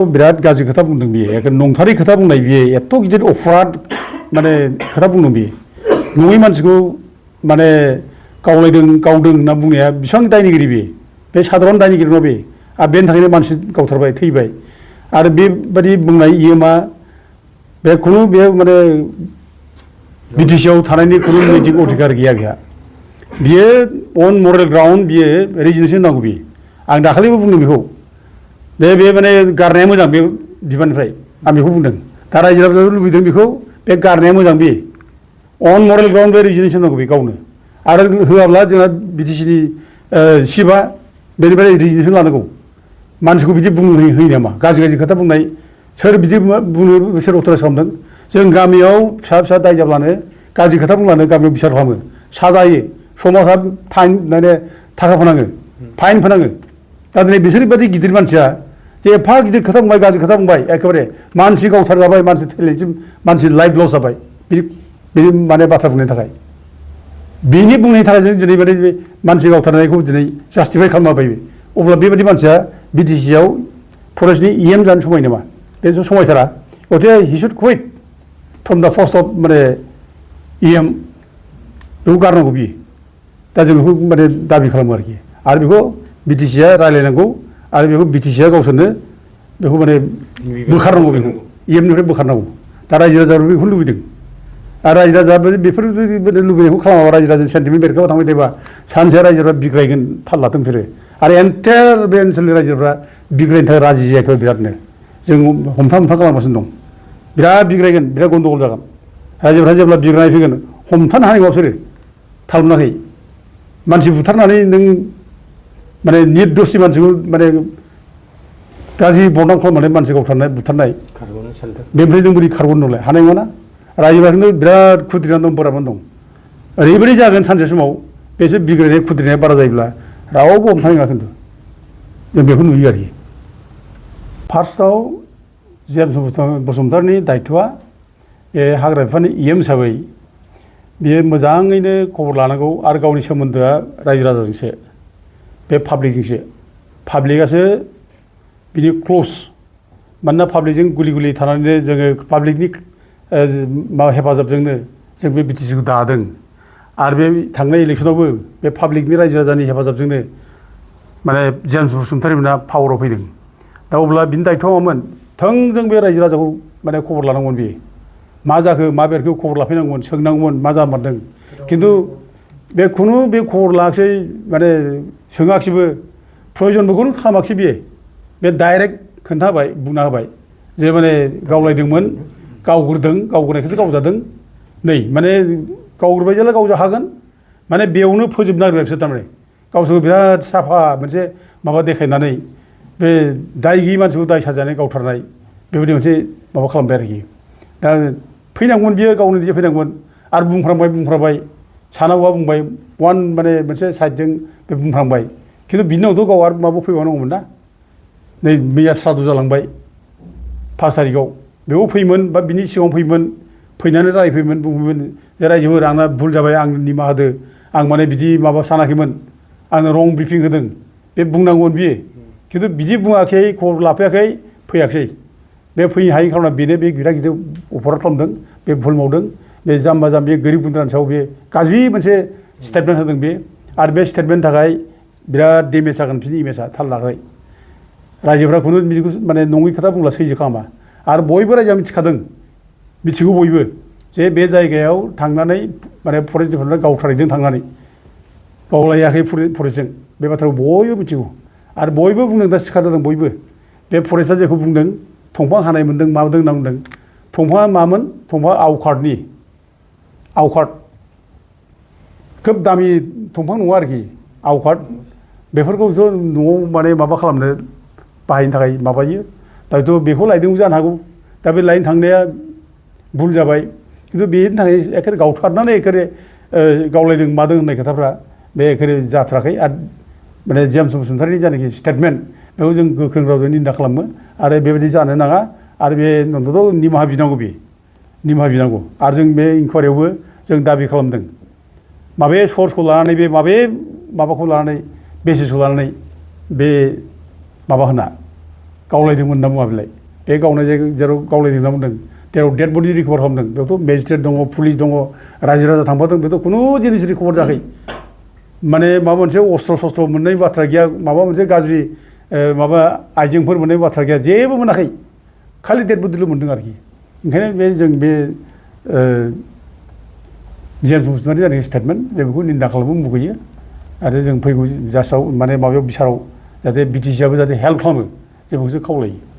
बिराद गाज्रि खोथा बुंदों बियो नंथारै खोथा बुंनाय बियो एथ' गिदिर अफराद माने खोथा बुंदों बियो नङै मानसिखौ माने गावलायदों गावदों होनना बुंनाया बेसेबां दायनिगिरि बे साधारन दायनिगिरि नङा बे आरो बेनि थाखायनो मानसि गावथारबाय थैबाय आरो बेबायदि बुंनाय इयो मा बे खुनु बे माने बिटिसिआव थानायनि खुनु नैतिक अधिकार गैया बेहा बियो अन मरेल ग्राउन्ड बियो रेजिगनेसन नांगौ बियो आं दाखालिबो बुंदों बेखौ बे माने गारनाया मोजां बे बिबाननिफ्राय आं बेखौ बुंदों दा रायजो राजाफ्रा लुबैदों बेखौ बे गारनाया मोजां बे अन मरेल ग्राउन्ड बे रेजिगनेसन नांगौ बे गावनो आरो होआब्ला जोंहा बिटिसिनि चिफआ बेनिफ्राय रेजिगनेसन लानांगौ मानसिखौ बिदि बुंनो होयो नामा गाज्रि गाज्रि खोथा बुंनाय सोर बिदि बुंनो सोर अथ'राइज खालामदों जों गामियाव फिसा फिसा दाय जाब्लानो गाज्रि खोथा बुंब्लानो गामियाव बिसार खालामो साजा होयो समाजा फाइन माने थाखा फोनाङो फाइन फोनाङो दा दिनै बिसोरबायदि गिदिर मानसिया जे एफा गिदिर खोथा बुंबाय गाज्रि खोथा बुंबाय एखेबारे मानसि गावथार जाबाय मानसि थैनायसिम मानसि लाइफ लस जाबाय बिनि माने बाथ्रा बुंनायनि थाखाय बिनि बुंनायनि थाखाय जों दिनै माने मानसि गावथारनायखौ दिनै जास्टिफाइ खालामबाय अब्ला बेबायदि मानसिया बिटिसिआव फरेस्टनि इएम जानो समाय नामा बेथ' समायथारा गथे हि शुड कुइट फ्रम दा पस्ट अफ माने इएम बेखौ गारनांगौ बियो दा जों बेखौ माने दाबि खालामो आरो बेखौ बिटिसिआ रायलायनांगौ आरो बेखौ बिटिसिआ गावसोरनो बेखौ माने बोखारनांगौ बेखौ इएमनिफ्राय बोखारनांगौ दा रायजो राजाफ्रा बेखौ लुबैदों आरो रायजो राजा बेफोर लुबैनायखौ खालामाबा रायजो राजा सेन्टिमेन्ट बेरखांबा थांबाय थायोबा सानसे रायजोफ्रा बिग्रायगोन थाल लाथों बिसोरो आरो एन्टायार बे ओनसोलनि रायजोफ्रा बिग्रायनो थाखाय राजि जायाखै बिरादनो जों हमथा खालामगासिनो दं बिराद बिग्रायगोन बिराद गन्दगल जागोन रायजोफ्रा जेब्ला बिग्रायनाय फैगोन हमथानो हानाय नङा बिसोरो थाल मोनाखै मानसि बुथारनानै नों माने निर्दोषि मानसिखौ माने गाज्रि बदनाम खालामनानै मानसि गावथारनाय बुथारनाय बेनिफ्राय जों बोरै खारग'नो नंलाय हानाय नङाना रायजोफ्रा बिराद खुद्रिनानै दं बोराबनानै दं ओरैबायदि जागोन सानसे समाव बेसोर बिग्रायनाय खुद्रिनाया बारा जायोब्ला रावबो हमथानो नङा खिन्थु जों बेखौ नुयो आरोखि फार्स्टआव जेम्स बसुमतारिनि दायथ'आ बे हाग्रा बिफाननि इएम हिसाबै बियो मोजाङैनो खबर लानांगौ आरो गावनि सोमोन्दोआ रायजो राजाजोंसो बे पाब्लिकजोंसो पाब्लिकआसो बिनि क्ल'ज मानोना पाब्लिकजों गुलि थानानैनो जोङो पाब्लिकनि हेफाजाबजोंनो जों बे बिटिसिखौ दादों आरो बे थांनाय इलेक्सनावबो बे पाब्लिकनि रायजो राजानि हेफाजाबजोंनो माने जेम्स बसुमतारि मोनहा पावाराव फैदों दा अब्ला बिनि दायथ'आ मामोन थोंजों बे रायजो राजाखौ माने खबर लानांगौमोन बेयो मा जाखो मा बेरखौ खबर लाफैनांगौमोन सोंनांगौमोन मा जामारदों खिन्थु बे खुनु बे खबर लायाखिसै माने सोङाखिसैबो प्रयजनबोखौनो खालामाखिसै बियो बे डाइरेक्ट खोन्था होबाय बुंना होबाय जे माने गावलायदोंमोन गावग्रोनायखौसो गावजादों नै माने गावग्रोबाय जेला गावजाखागोन माने बेयावनो फोजोबनो नागिरबाय बिसोर थारमाने गावसोरखौ बिराद साफा मोनसे माबा देखायनानै बे दाय गैयि मानसिखौ दाय साजायनानै गावथारनाय बेबायदि मोनसे माबा खालामबाय आरोखि दा फैनांगौमोन बियो गावनो निजे फैनांगौमोन आरो बुंफ्रांबाय सानांगौआ बुंबाय वान माने मोनसे साइडजों बे बुंफ्रांबाय खिन्थु बिनि उनावथ' गाव आरो माबा फैबावनांगौमोन ना नै मैया सादु जालांबाय 5 तारिखआव बेयाव फैयोमोन बा बिनि सिगाङाव फैयोमोन फैनानै रायफैयोमोन बुंयोमोन जे रायजोफोर आंना भुल जाबाय आं निमाहा होदो आं माने बिदि माबा सानाखैमोन आंनो रं ब्रिफिं होदों बे बुंनांगौमोन बियो खिन्थु बिदि बुङाखै खबर लाफैयाखै फैयाखै बे फैनो हायि खार'ना बेनो बे गिदिर अफराद खालामदों बे भुल मावदों बे जाम्बा जाम्बि गोरिब गुन्द्रानि सायाव बे गाज्रि मोनसे स्टेटमेन्ट होदों बे आरो बे स्टेटमेन्टनि थाखाय बिराद डेमेज जागोन बिनि इमेजआ थाल लायाखै रायजोफ्रा खुनु बिदिखौ माने नङै खोथा बुंब्ला सैजो खालामा आरो बयबो रायजोआ मिथिगौ बयबो जे बे जायगायाव थांनानै माने फरेस्टफोरनो गावथारहैदों थांनानै गावलायाखै फरेस्टजों बे बाथ्राखौ बयबो मिथिगौ आरो बयबो बुंदों दा सिखार जादों बयबो बे फरेस्टआ जेखौ बुंदों दंफां हानाय मोन्दों माबोदों होनना बुंदों दंफाङा मामोन दंफाङा आवकार्ड खोब दामि दंफां नङा आरोखि आवकार्ड बेफोरखौथ' न'आव माने माबा खालामनो बाहायनो थाखाय माबायो दाथ' बेखौ लायदोंबो जानो हागौ दा बे लायनो थांनाया भुल जाबाय खिन्थु बेनि थाखाय एखेबारे गावथारनानै एखेबारे गावलायदों मादों होननाय खोथाफ्रा बे एखेबारे जाथाराखै आरो माने जेम्स बसुमतारिनि जानाखि स्टेटमेन्ट बेखौ जों गोख्रों रावजों निन्दा खालामो आरो बेबायदि जानो नाङा आरो बे नन्तथ' निमाहा बिनांगौ आरो जों बे इनकुवारियावबो जों दाबि खालामदों माबे सर्सखौ लानानै बे माबाखौ लानानै बेसिसखौ लानानै बे माबा होना गावलायदोंमोन होनना बुङा बेलाय बे गावनाय जेराव गावलायदों होनना बुंदों जेराव डेड बडि रिकभार खालामदों बेयावथ' मेजिस्ट्रेट दङ पुलिस दङ रायजो राजा थांफादों बेथ' खुनु जिनिस रिकभार जायाखै माने माबा मोनसे अस्त्र शस्त्र मोननाय बाथ्रा गैया माबा मोनसे गाज्रि माबा आइजेंफोर मोननाय बाथ्रा गैया जेबो मोनाखै खालि डेड बडिल' मोनदों आरोखि ओंखायनो बे जों बे जेम्स बसुमतारी जानाय स्टेटमेन्ट जों बेखौ निन्दा खालामनो मुगैयो आरो जों फैगौ जास्टआव माने माबायाव बिसाराव जाहाथे बिटिसिआबो जाहाथे हेल्प खालामो जों बेखौसो खावलायो